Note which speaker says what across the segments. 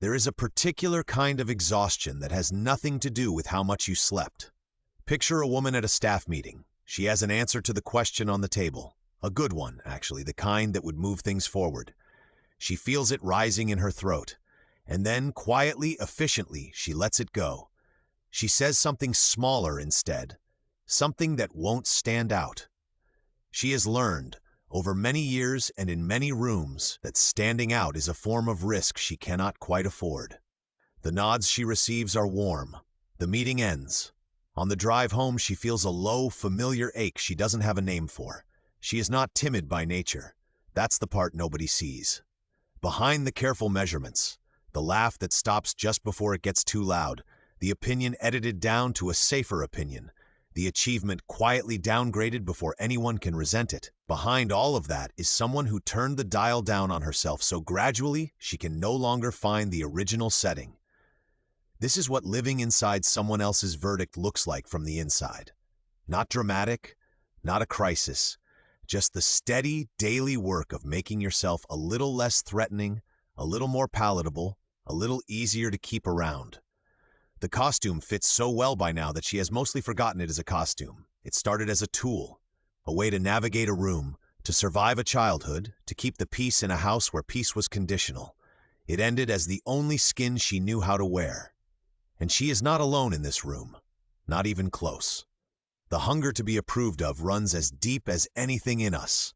Speaker 1: There is a particular kind of exhaustion that has nothing to do with how much you slept. Picture a woman at a staff meeting. She has an answer to the question on the table. A good one, actually, the kind that would move things forward. She feels it rising in her throat. And then, quietly, efficiently, she lets it go. She says something smaller instead. Something that won't stand out. She has learned, over many years and in many rooms, that standing out is a form of risk she cannot quite afford. The nods she receives are warm. The meeting ends. On the drive home, she feels a low, familiar ache she doesn't have a name for. She is not timid by nature. That's the part nobody sees. Behind the careful measurements, the laugh that stops just before it gets too loud, the opinion edited down to a safer opinion, the achievement quietly downgraded before anyone can resent it. Behind all of that is someone who turned the dial down on herself so gradually she can no longer find the original setting. This is what living inside someone else's verdict looks like from the inside. Not dramatic, not a crisis, just the steady, daily work of making yourself a little less threatening, a little more palatable, a little easier to keep around. The costume fits so well by now that she has mostly forgotten it as a costume. It started as a tool, a way to navigate a room, to survive a childhood, to keep the peace in a house where peace was conditional. It ended as the only skin she knew how to wear. And she is not alone in this room, not even close. The hunger to be approved of runs as deep as anything in us,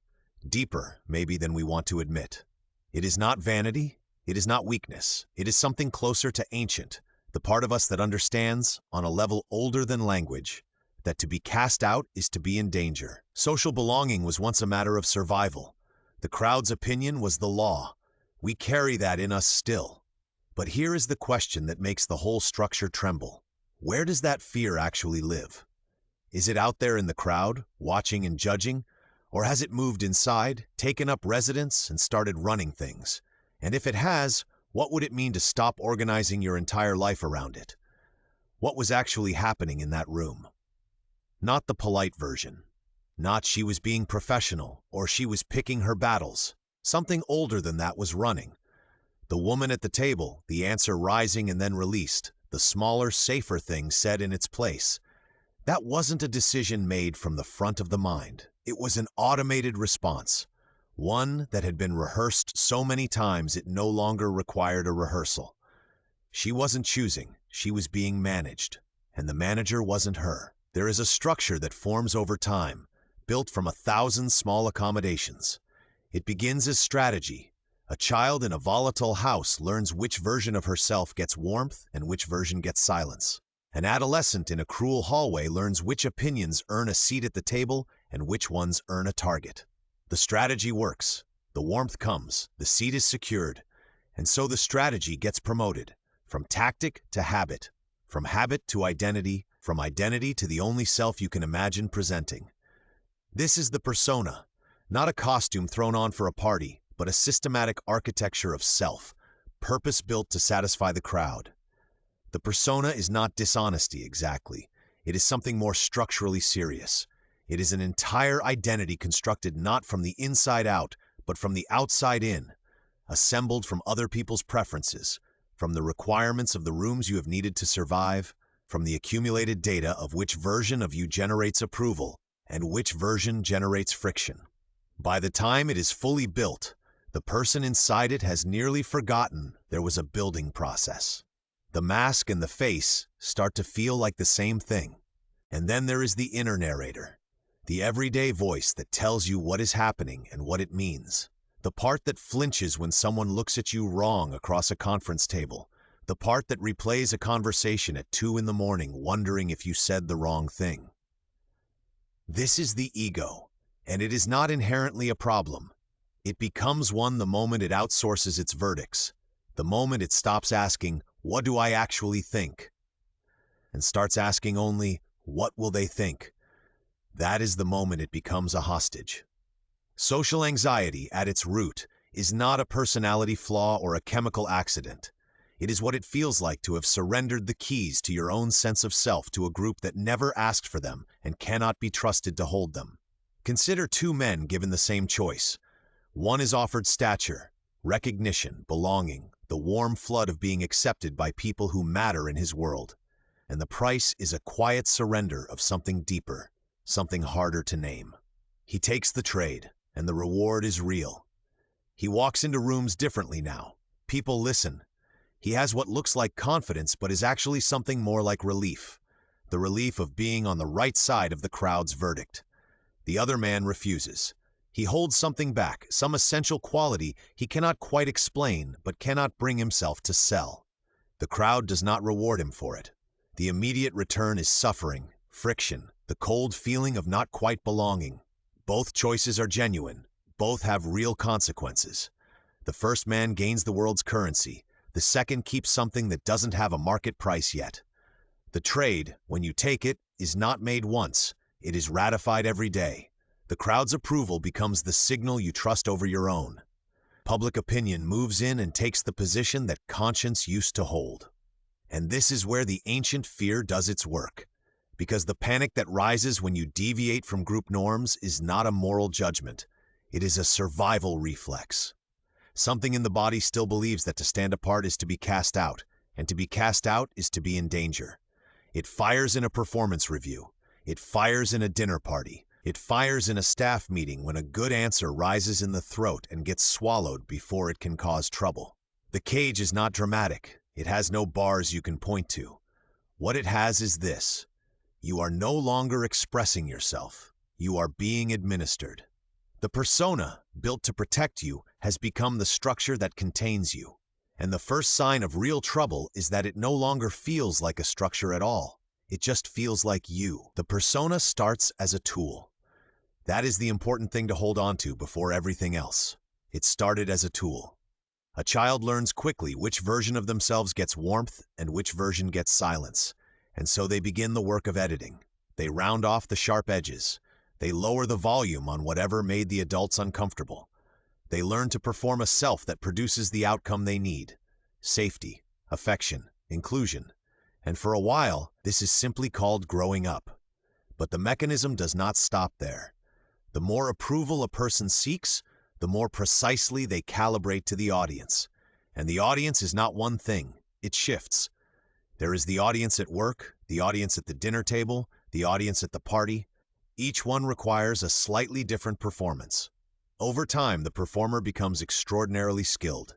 Speaker 1: deeper, maybe, than we want to admit. It is not vanity, it is not weakness, it is something closer to ancient, the part of us that understands, on a level older than language, that to be cast out is to be in danger. Social belonging was once a matter of survival. The crowd's opinion was the law. We carry that in us still. But here is the question that makes the whole structure tremble. Where does that fear actually live? Is it out there in the crowd, watching and judging? Or has it moved inside, taken up residence, and started running things? And if it has, what would it mean to stop organizing your entire life around it? What was actually happening in that room? Not the polite version. Not she was being professional, or she was picking her battles. Something older than that was running. The woman at the table, the answer rising and then released, the smaller, safer thing said in its place. That wasn't a decision made from the front of the mind. It was an automated response, one that had been rehearsed so many times it no longer required a rehearsal. She wasn't choosing, she was being managed, and the manager wasn't her. There is a structure that forms over time, built from 1,000 small accommodations. It begins as strategy. A child in a volatile house learns which version of herself gets warmth and which version gets silence. An adolescent in a cruel hallway learns which opinions earn a seat at the table and which ones earn a target. The strategy works. The warmth comes. The seat is secured. And so the strategy gets promoted. From tactic to habit. From habit to identity. From identity to the only self you can imagine presenting. This is the persona. Not a costume thrown on for a party, but a systematic architecture of self, purpose-built to satisfy the crowd. The persona is not dishonesty exactly. It is something more structurally serious. It is an entire identity constructed not from the inside out, but from the outside in, assembled from other people's preferences, from the requirements of the rooms you have needed to survive, from the accumulated data of which version of you generates approval and which version generates friction. By the time it is fully built, the person inside it has nearly forgotten there was a building process. The mask and the face start to feel like the same thing. And then there is the inner narrator, the everyday voice that tells you what is happening and what it means. The part that flinches when someone looks at you wrong across a conference table. The part that replays a conversation at 2 in the morning wondering if you said the wrong thing. This is the ego, and it is not inherently a problem. It becomes one the moment it outsources its verdicts, the moment it stops asking, "What do I actually think?" and starts asking only, "What will they think?" That is the moment it becomes a hostage. Social anxiety, at its root, is not a personality flaw or a chemical accident. It is what it feels like to have surrendered the keys to your own sense of self to a group that never asked for them and cannot be trusted to hold them. Consider 2 men given the same choice. One is offered stature, recognition, belonging, the warm flood of being accepted by people who matter in his world. And the price is a quiet surrender of something deeper, something harder to name. He takes the trade, and the reward is real. He walks into rooms differently now. People listen. He has what looks like confidence but is actually something more like relief. The relief of being on the right side of the crowd's verdict. The other man refuses. He holds something back, some essential quality he cannot quite explain but cannot bring himself to sell. The crowd does not reward him for it. The immediate return is suffering, friction, the cold feeling of not quite belonging. Both choices are genuine. Both have real consequences. The first man gains the world's currency. The second keeps something that doesn't have a market price yet. The trade, when you take it, is not made once. It is ratified every day. The crowd's approval becomes the signal you trust over your own. Public opinion moves in and takes the position that conscience used to hold. And this is where the ancient fear does its work. Because the panic that rises when you deviate from group norms is not a moral judgment. It is a survival reflex. Something in the body still believes that to stand apart is to be cast out, and to be cast out is to be in danger. It fires in a performance review. It fires in a dinner party. It fires in a staff meeting when a good answer rises in the throat and gets swallowed before it can cause trouble. The cage is not dramatic. It has no bars you can point to. What it has is this. You are no longer expressing yourself. You are being administered. The persona, built to protect you, has become the structure that contains you. And the first sign of real trouble is that it no longer feels like a structure at all. It just feels like you. The persona starts as a tool. That is the important thing to hold on to before everything else. It started as a tool. A child learns quickly which version of themselves gets warmth and which version gets silence. And so they begin the work of editing. They round off the sharp edges. They lower the volume on whatever made the adults uncomfortable. They learn to perform a self that produces the outcome they need. Safety, affection, inclusion. And for a while, this is simply called growing up. But the mechanism does not stop there. The more approval a person seeks, the more precisely they calibrate to the audience. And the audience is not one thing. It shifts. There is the audience at work, the audience at the dinner table, the audience at the party. Each one requires a slightly different performance. Over time, the performer becomes extraordinarily skilled.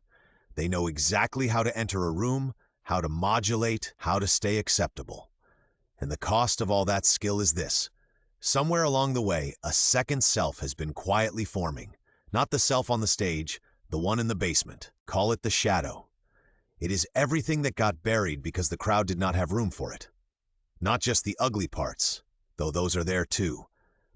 Speaker 1: They know exactly how to enter a room, how to modulate, how to stay acceptable. And the cost of all that skill is this. Somewhere along the way, a second self has been quietly forming. Not the self on the stage, the one in the basement. Call it the shadow. It is everything that got buried because the crowd did not have room for it. Not just the ugly parts, though those are there too,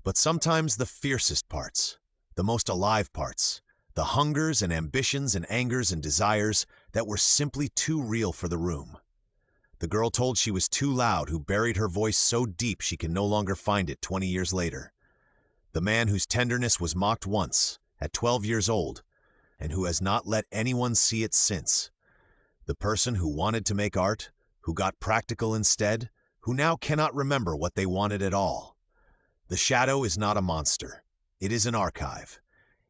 Speaker 1: but sometimes the fiercest parts, the most alive parts, the hungers and ambitions and angers and desires that were simply too real for the room. The girl told she was too loud who buried her voice so deep she can no longer find it 20 years later. The man whose tenderness was mocked once, at 12 years old, and who has not let anyone see it since. The person who wanted to make art, who got practical instead, who now cannot remember what they wanted at all. The shadow is not a monster. It is an archive.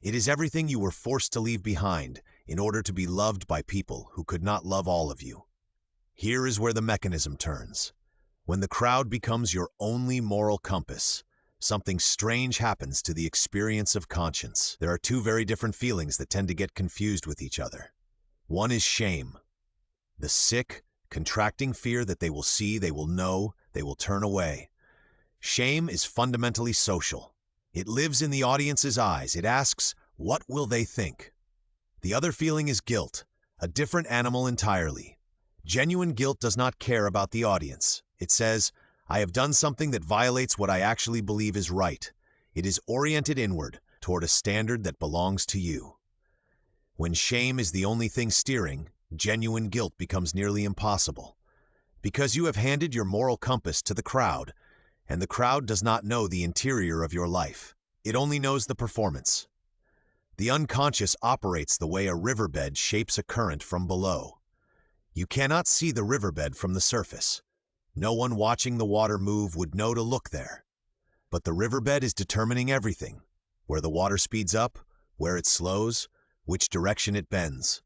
Speaker 1: It is everything you were forced to leave behind in order to be loved by people who could not love all of you. Here is where the mechanism turns. When the crowd becomes your only moral compass, something strange happens to the experience of conscience. There are two very different feelings that tend to get confused with each other. One is shame. The sick, contracting fear that they will see, they will know, they will turn away. Shame is fundamentally social. It lives in the audience's eyes. It asks, what will they think? The other feeling is guilt, a different animal entirely. Genuine guilt does not care about the audience. It says, I have done something that violates what I actually believe is right. It is oriented inward, toward a standard that belongs to you. When shame is the only thing steering, genuine guilt becomes nearly impossible. Because you have handed your moral compass to the crowd, and the crowd does not know the interior of your life. It only knows the performance. The unconscious operates the way a riverbed shapes a current from below. You cannot see the riverbed from the surface. No one watching the water move would know to look there. But the riverbed is determining everything, where the water speeds up, where it slows, which direction it bends.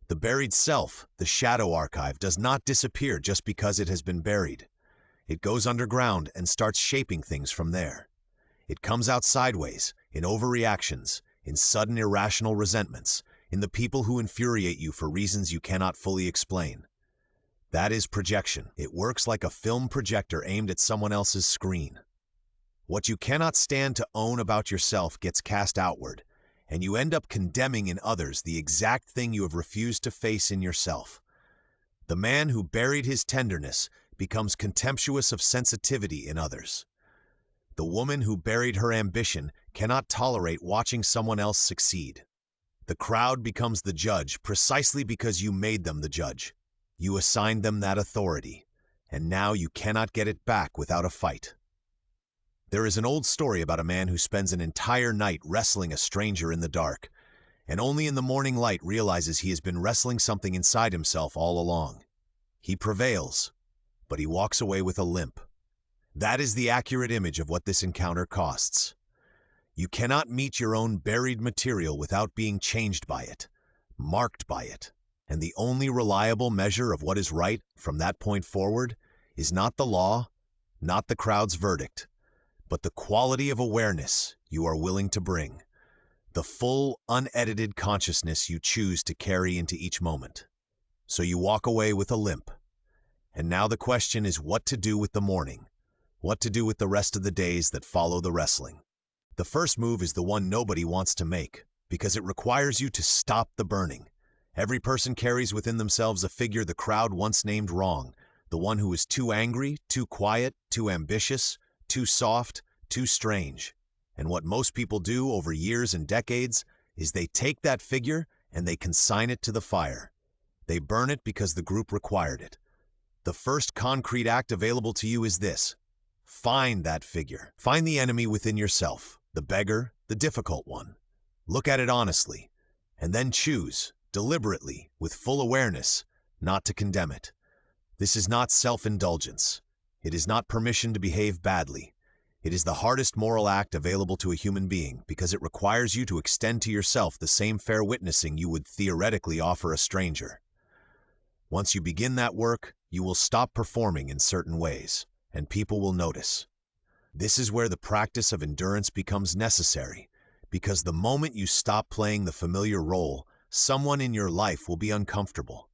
Speaker 1: The buried self, the shadow archive, does not disappear just because it has been buried. It goes underground and starts shaping things from there. It comes out sideways, in overreactions, in sudden irrational resentments, in the people who infuriate you for reasons you cannot fully explain. That is projection. It works like a film projector aimed at someone else's screen. What you cannot stand to own about yourself gets cast outward, and you end up condemning in others the exact thing you have refused to face in yourself. The man who buried his tenderness becomes contemptuous of sensitivity in others. The woman who buried her ambition cannot tolerate watching someone else succeed. The crowd becomes the judge precisely because you made them the judge. You assigned them that authority, and now you cannot get it back without a fight. There is an old story about a man who spends an entire night wrestling a stranger in the dark, and only in the morning light realizes he has been wrestling something inside himself all along. He prevails, but he walks away with a limp. That is the accurate image of what this encounter costs. You cannot meet your own buried material without being changed by it, marked by it. And the only reliable measure of what is right from that point forward is not the law, not the crowd's verdict, but the quality of awareness you are willing to bring, the full, unedited consciousness you choose to carry into each moment. So you walk away with a limp. And now the question is what to do with the morning, what to do with the rest of the days that follow the wrestling. The first move is the one nobody wants to make, because it requires you to stop the burning. Every person carries within themselves a figure the crowd once named wrong, the one who is too angry, too quiet, too ambitious, too soft, too strange. And what most people do over years and decades is they take that figure and they consign it to the fire. They burn it because the group required it. The first concrete act available to you is this. Find that figure. Find the enemy within yourself, the beggar, the difficult one. Look at it honestly, and then choose, deliberately, with full awareness, not to condemn it. This is not self-indulgence. It is not permission to behave badly. It is the hardest moral act available to a human being because it requires you to extend to yourself the same fair witnessing you would theoretically offer a stranger. Once you begin that work, you will stop performing in certain ways, and people will notice. This is where the practice of endurance becomes necessary, because the moment you stop playing the familiar role, someone in your life will be uncomfortable.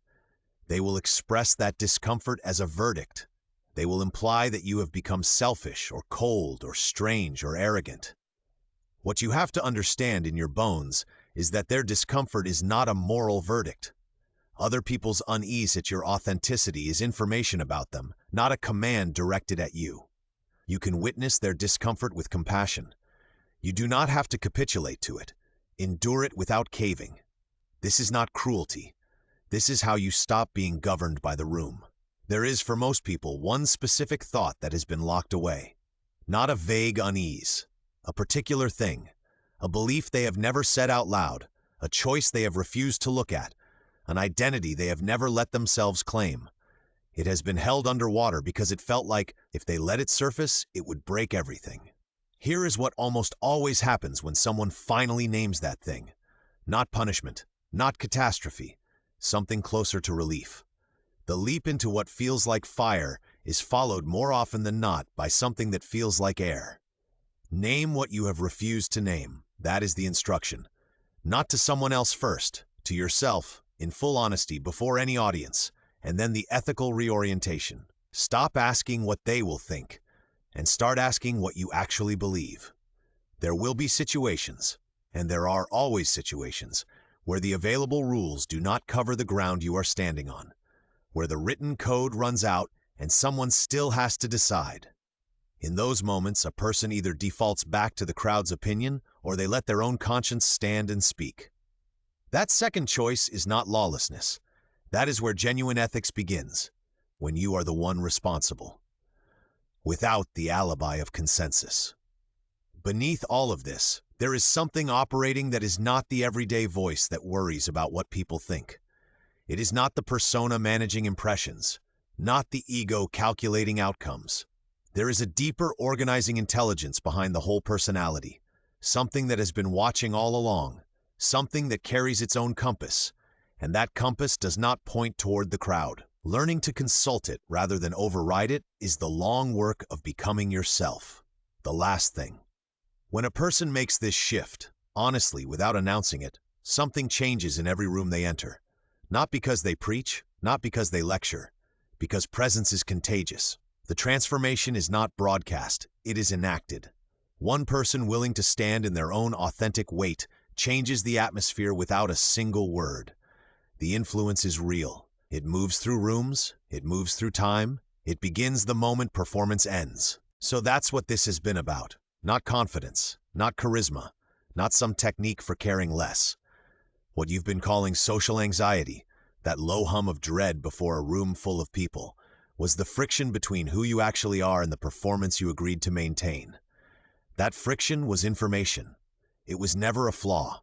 Speaker 1: They will express that discomfort as a verdict. They will imply that you have become selfish or cold or strange or arrogant. What you have to understand in your bones is that their discomfort is not a moral verdict. Other people's unease at your authenticity is information about them, not a command directed at you. You can witness their discomfort with compassion. You do not have to capitulate to it. Endure it without caving. This is not cruelty. This is how you stop being governed by the room. There is, for most people, one specific thought that has been locked away. Not a vague unease, a particular thing, a belief they have never said out loud, a choice they have refused to look at, an identity they have never let themselves claim. It has been held underwater because it felt like, if they let it surface, it would break everything. Here is what almost always happens when someone finally names that thing. Not punishment, not catastrophe, something closer to relief. The leap into what feels like fire is followed more often than not by something that feels like air. Name what you have refused to name. That is the instruction. Not to someone else first, to yourself, in full honesty before any audience, and then the ethical reorientation. Stop asking what they will think, and start asking what you actually believe. There will be situations, and there are always situations, where the available rules do not cover the ground you are standing on, where the written code runs out and someone still has to decide. In those moments, a person either defaults back to the crowd's opinion or they let their own conscience stand and speak. That second choice is not lawlessness. That is where genuine ethics begins, when you are the one responsible, without the alibi of consensus. Beneath all of this, there is something operating that is not the everyday voice that worries about what people think. It is not the persona managing impressions, not the ego calculating outcomes. There is a deeper organizing intelligence behind the whole personality, something that has been watching all along, something that carries its own compass, And that compass does not point toward the crowd. Learning to consult it rather than override it is the long work of becoming yourself. The last thing. When a person makes this shift, honestly, without announcing it, something changes in every room they enter. Not because they preach, not because they lecture, because presence is contagious. The transformation is not broadcast, it is enacted. One person willing to stand in their own authentic weight changes the atmosphere without a single word. The influence is real. It moves through rooms, it moves through time, it begins the moment performance ends. So that's what this has been about. Not confidence, not charisma, not some technique for caring less. What you've been calling social anxiety, that low hum of dread before a room full of people, was the friction between who you actually are and the performance you agreed to maintain. That friction was information. It was never a flaw.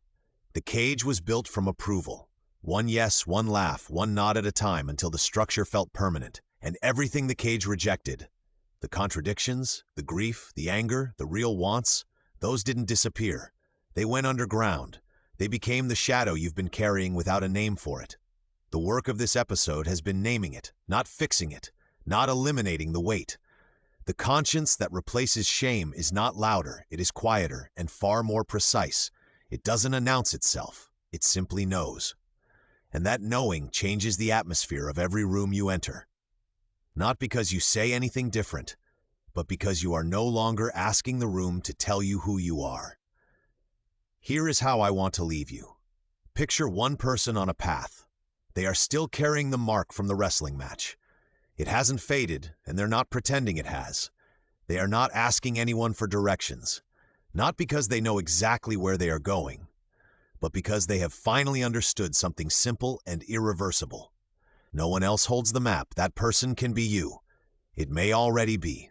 Speaker 1: The cage was built from approval. One yes, one laugh, one nod at a time until the structure felt permanent. And everything the cage rejected, the contradictions, the grief, the anger, the real wants, those didn't disappear. They went underground. They became the shadow you've been carrying without a name for it. The work of this episode has been naming it, not fixing it, not eliminating the weight. The conscience that replaces shame is not louder, it is quieter and far more precise. It doesn't announce itself, it simply knows. And that knowing changes the atmosphere of every room you enter. Not because you say anything different, but because you are no longer asking the room to tell you who you are. Here is how I want to leave you. Picture one person on a path. They are still carrying the mark from the wrestling match. It hasn't faded, and they're not pretending it has. They are not asking anyone for directions, not because they know exactly where they are going, but because they have finally understood something simple and irreversible. No one else holds the map. That person can be you. It may already be.